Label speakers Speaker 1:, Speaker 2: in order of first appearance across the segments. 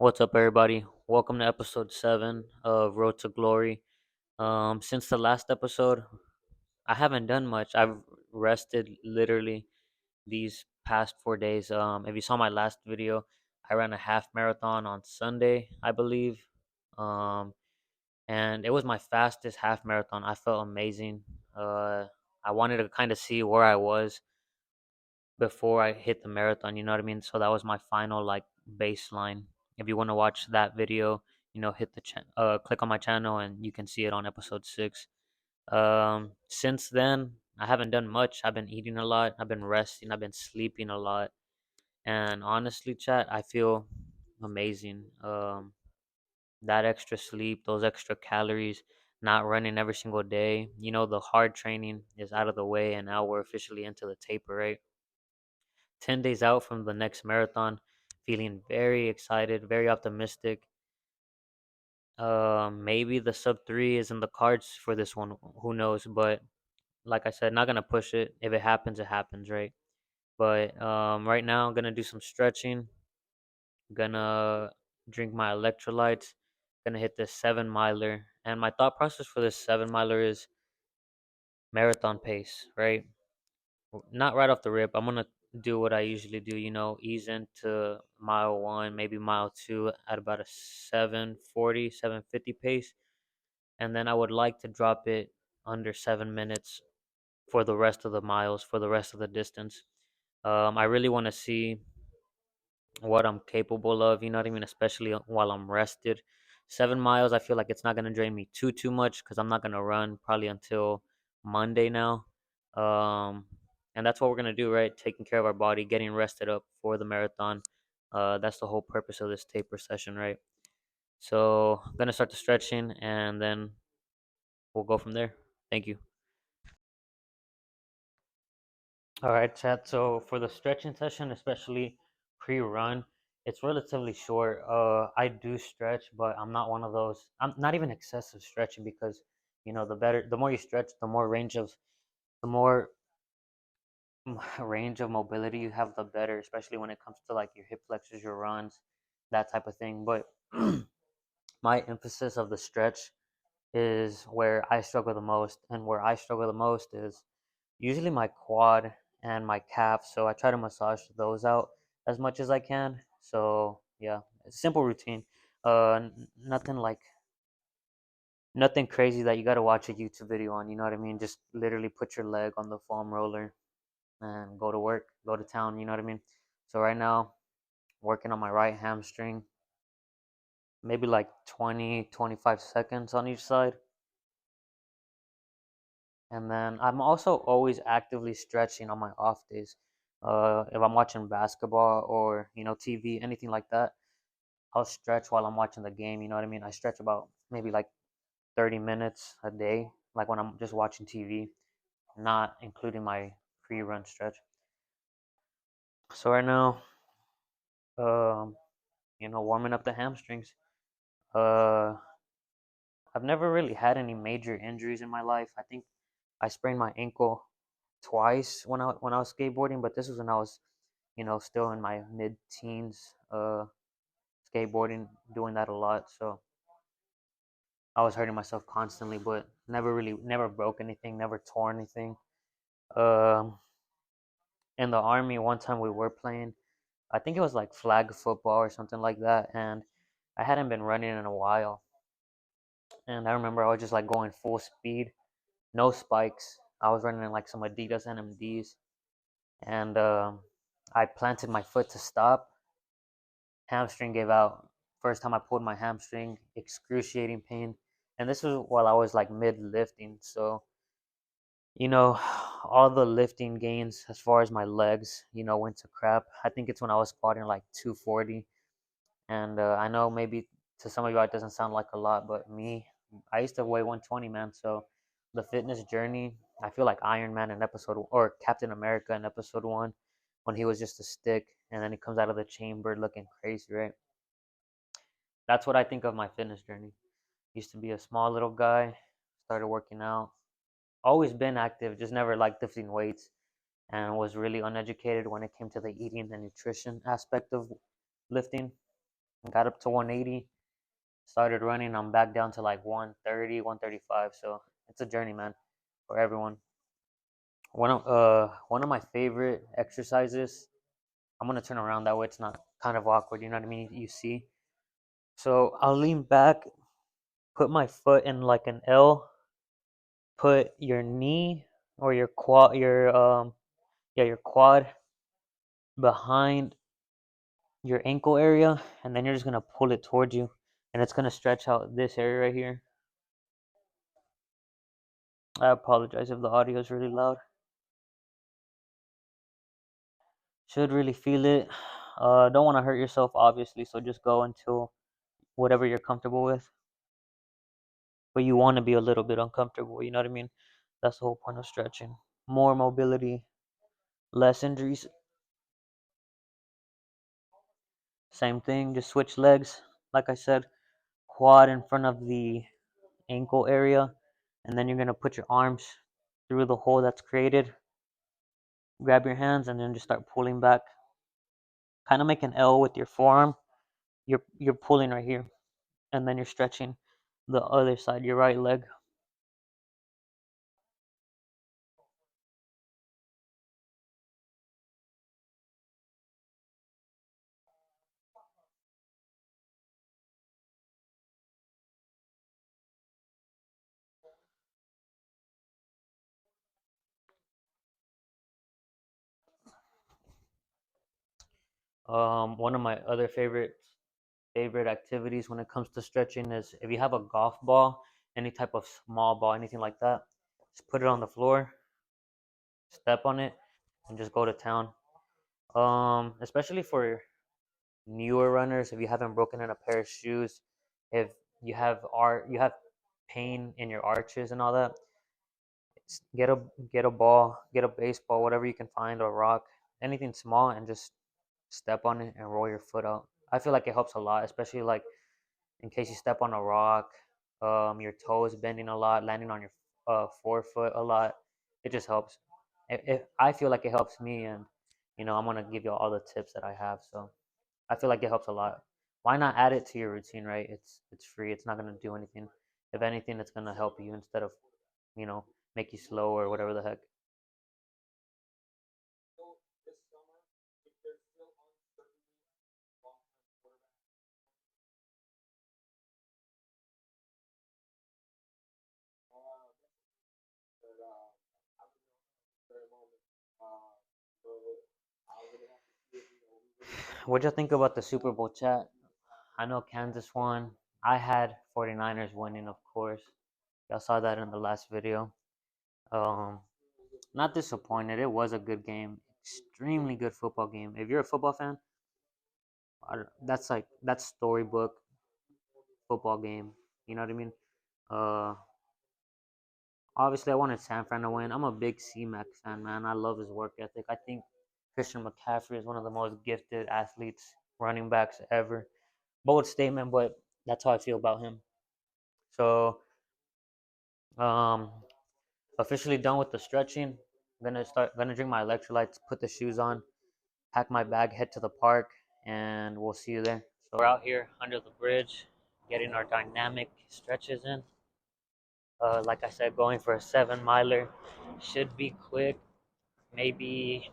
Speaker 1: What's up, everybody? Welcome to episode 7 of Road to Glory. Since the last episode, I haven't done much. I've rested literally these past 4 days. If you saw my last video, I ran a half marathon on Sunday, I believe. Um, and it was my fastest half marathon. I felt amazing. I wanted to kind of see where I was before I hit the marathon, you know what I mean? So that was my final like baseline. If you want to watch that video, hit the click on my channel and you can see it on episode 6. Since then, I haven't done much. I've been eating a lot, I've been resting, I've been sleeping a lot. And honestly, chat, I feel amazing. That extra sleep, those extra calories, not running every single day. The hard training is out of the way and now we're officially into the taper, right? 10 days out from the next marathon, feeling very excited, very optimistic. Maybe the sub 3 is in the cards for this one. Who knows? But like I said, not gonna push it. If it happens, right? But right now, I'm gonna do some stretching. Gonna drink my electrolytes. Gonna hit this 7 miler. And my thought process for this 7 miler is marathon pace, right? Not right off the rip. I'm gonna do what I usually do, ease into mile one, maybe mile two at about a 7:40, 7:50 pace. And then I would like to drop it under 7 minutes for the rest of the miles, for the rest of the distance. I really want to see what I'm capable of, you know what I mean, especially while I'm rested. 7 miles, I feel like it's not gonna drain me too much because I'm not gonna run probably until Monday now. Um, and that's what we're gonna do, right? Taking care of our body, getting rested up for the marathon. That's the whole purpose of this taper session, right? So I'm gonna start the stretching and then we'll go from there. Thank you. All right, chat. So for the stretching session, especially pre-run, it's relatively short. I do stretch, but I'm not one of those. I'm not even excessive stretching because, the more you stretch, the more range of mobility you have, the better. Especially when it comes to like your hip flexors, your runs, that type of thing. But my emphasis of the stretch is where I struggle the most, and where I struggle the most is usually my quad and my calf. So I try to massage those out as much as I can. So yeah, it's a simple routine. Nothing like nothing crazy that you got to watch a YouTube video on. You know what I mean? Just literally put your leg on the foam roller and go to work, go to town. You know what I mean? So right now, working on my right hamstring, maybe like 20, 25 seconds on each side. And then I'm also always actively stretching on my off days. If I'm watching basketball or TV, anything like that, I'll stretch while I'm watching the game. You know what I mean? I stretch about maybe like 30 minutes a day, like when I'm just watching TV, not including my pre-run stretch. So right now, um, warming up the hamstrings. Uh, I've never really had any major injuries in my life. I think I sprained my ankle twice when I was skateboarding, but this was when I was, still in my mid-teens, skateboarding, doing that a lot. So I was hurting myself constantly, but never broke anything, never tore anything. Um, in the army, one time we were playing, I think it was like flag football or something like that, and I hadn't been running in a while, and I remember I was just like going full speed, no spikes. I was running in like some Adidas NMDs, and I planted my foot to stop. Hamstring gave out. First time I pulled my hamstring, excruciating pain. And this was while I was like mid lifting. So, you know, all the lifting gains as far as my legs, went to crap. I think it's when I was squatting like 240. And I know maybe to some of you it doesn't sound like a lot, but me, I used to weigh 120, man. So the fitness journey, I feel like Iron Man in or Captain America in episode 1, when he was just a stick and then he comes out of the chamber looking crazy, right? That's what I think of my fitness journey. Used to be a small little guy, started working out, always been active, just never liked lifting weights, and was really uneducated when it came to the eating and nutrition aspect of lifting. got up to 180, started running. I'm back down to like 130, 135. So it's a journey, man, for everyone. One of my favorite exercises. I'm gonna turn around that way it's not kind of awkward. You know what I mean? You see. So I'll lean back, put my foot in like an L, put your knee or your quad, your quad behind your ankle area, and then you're just gonna pull it towards you, and it's gonna stretch out this area right here. I apologize if the audio is really loud. Should really feel it. Don't want to hurt yourself, obviously, so just go until whatever you're comfortable with. But you want to be a little bit uncomfortable, you know what I mean? That's the whole point of stretching. More mobility, less injuries. Same thing, just switch legs. Like I said, quad in front of the ankle area, and then you're going to put your arms through the hole that's created. Grab your hands and then just start pulling back. Kind of make an L with your forearm. You're pulling right here, and then you're stretching the other side, your right leg. One of my other favorite activities when it comes to stretching is if you have a golf ball, any type of small ball, anything like that, just put it on the floor, step on it, and just go to town. Especially for newer runners, if you haven't broken in a pair of shoes, if you have pain in your arches and all that, get a get a ball, get a baseball, whatever you can find, or a rock, anything small, and just step on it and roll your foot out. I feel like it helps a lot, especially like in case you step on a rock, your toe is bending a lot, landing on your forefoot a lot. It just helps. I feel like it helps me, and I'm gonna give you all the tips that I have. So I feel like it helps a lot. Why not add it to your routine, right? It's free. It's not gonna do anything. If anything, it's gonna help you instead of you know make you slow or whatever the heck. What'd you think about the Super Bowl chat? I know Kansas won. I had 49ers winning, of course. Y'all saw that in the last video. Um, Not disappointed. It was a good game. Extremely good football game. If you're a football fan, that's storybook football game. You know what I mean? Uh, Obviously, I wanted San Fran to win. I'm a big C-Mac fan, man. I love his work ethic. I think Christian McCaffrey is one of the most gifted athletes, running backs ever. Bold statement, but that's how I feel about him. So, um, officially done with the stretching. Gonna drink my electrolytes, put the shoes on, pack my bag, head to the park, and we'll see you there. So we're out here under the bridge, getting our dynamic stretches in. Like I said, going for a 7 miler. Should be quick. Maybe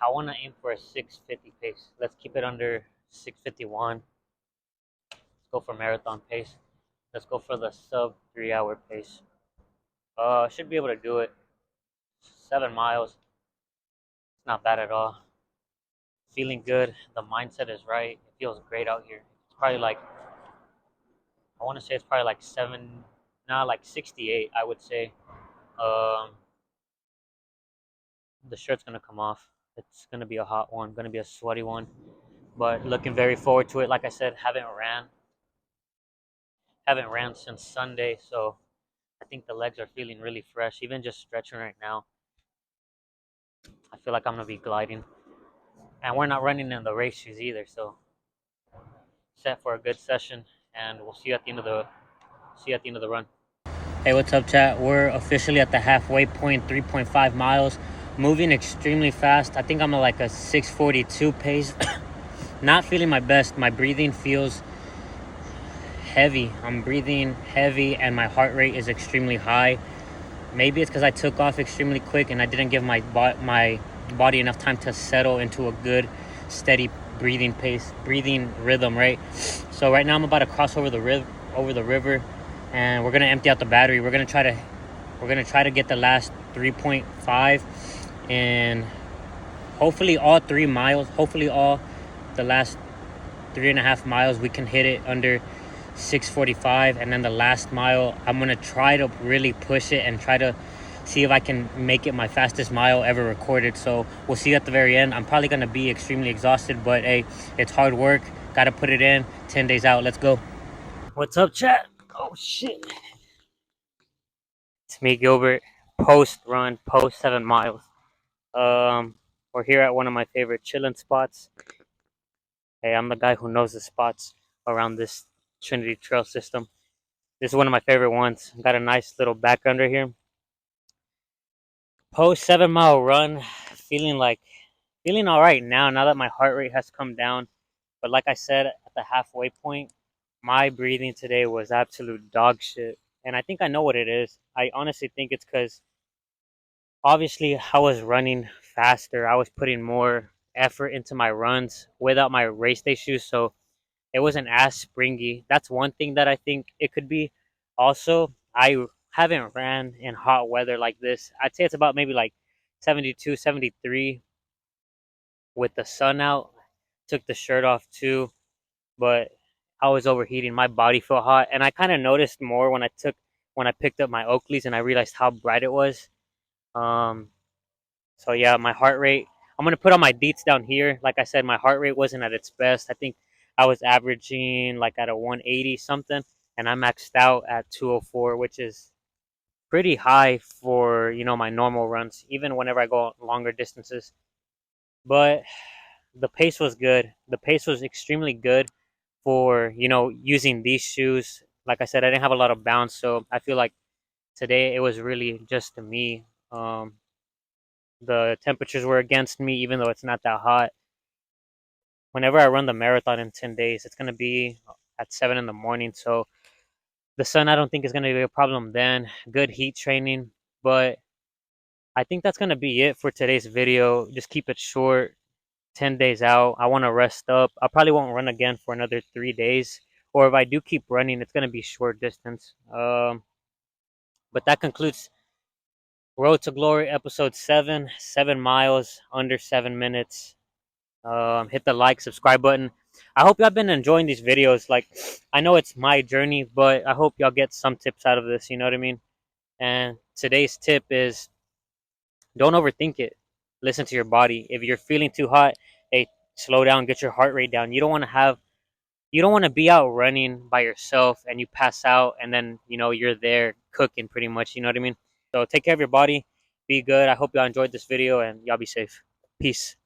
Speaker 1: I want to aim for a 6:50 pace. Let's keep it under 6:51. Let's go for marathon pace. Let's go for the sub 3 hour pace. Should be able to do it. 7 miles. It's not bad at all. Feeling good. The mindset is right. It feels great out here. It's probably like, I want to say it's probably like like 68, I would say. Um, the shirt's gonna come off. It's gonna be a hot one, gonna be a sweaty one, but looking very forward to it. Like I said, haven't ran since Sunday, so I think the legs are feeling really fresh. Even just stretching right now, I feel like I'm gonna be gliding. And we're not running in the race shoes either, so set for a good session. And we'll see you at the end of the run. Hey, what's up, chat? We're officially at the halfway point, 3.5 miles. moving extremely fast. I think I'm at like a 6:42 pace. Not feeling my best. My breathing feels heavy. I'm breathing heavy and my heart rate is extremely high. Maybe it's because I took off extremely quick and I didn't give my body enough time to settle into a good, steady breathing pace, breathing rhythm, right? So right now I'm about to cross over the river, and we're gonna empty out the battery. We're gonna try to get the last 3.5, and hopefully all 3 miles. Hopefully all the last 3.5 miles we can hit it under 6:45, and then the last mile I'm gonna try to really push it and try to see if I can make it my fastest mile ever recorded. So we'll see at the very end. I'm probably gonna be extremely exhausted, but hey, it's hard work. Gotta put it in. 10 days out. Let's go. What's up, chat? Oh shit. It's me, Gilbert. Post run, post 7 miles. Um, we're here at one of my favorite chilling spots. Hey, I'm the guy who knows the spots around this Trinity Trail system. This is one of my favorite ones. Got a nice little background right here. Post 7 mile run, feeling all right now. Now that my heart rate has come down, but like I said at the halfway point, my breathing today was absolute dog shit, and I think I know what it is. I honestly think it's because obviously I was running faster. I was putting more effort into my runs without my race day shoes, so it wasn't as springy. That's one thing that I think it could be. Also, I haven't ran in hot weather like this. I'd say it's about maybe like 72, 73 with the sun out. Took the shirt off too, but I was overheating. My body felt hot, and I kind of noticed more when I picked up my Oakleys and I realized how bright it was. Um, So yeah, my heart rate. I'm gonna put all my beats down here. Like I said, my heart rate wasn't at its best. I think I was averaging like at a 180 something, and I maxed out at 204, which is pretty high for my normal runs, even whenever I go longer distances. But the pace was good. The pace was extremely good for using these shoes. Like I said, I didn't have a lot of bounce, so I feel like today it was really just me. The temperatures were against me, even though it's not that hot. Whenever I run the marathon in 10 days, it's going to be at 7 in the morning. So the sun, I don't think is going to be a problem then. Good heat training. But I think that's going to be it for today's video. Just keep it short. 10 days out. I want to rest up. I probably won't run again for another 3 days. Or if I do keep running, it's going to be short distance. But that concludes Road to Glory episode 7. 7 miles, under 7 minutes. Hit the like, subscribe button. I hope y'all been enjoying these videos. Like, I know it's my journey, but I hope y'all get some tips out of this. You know what I mean? And today's tip is don't overthink it. Listen to your body. If you're feeling too hot, hey, slow down, get your heart rate down. You don't want to be out running by yourself and you pass out and then you're there cooking pretty much. You know what I mean? So take care of your body. Be good. I hope y'all enjoyed this video and y'all be safe. Peace.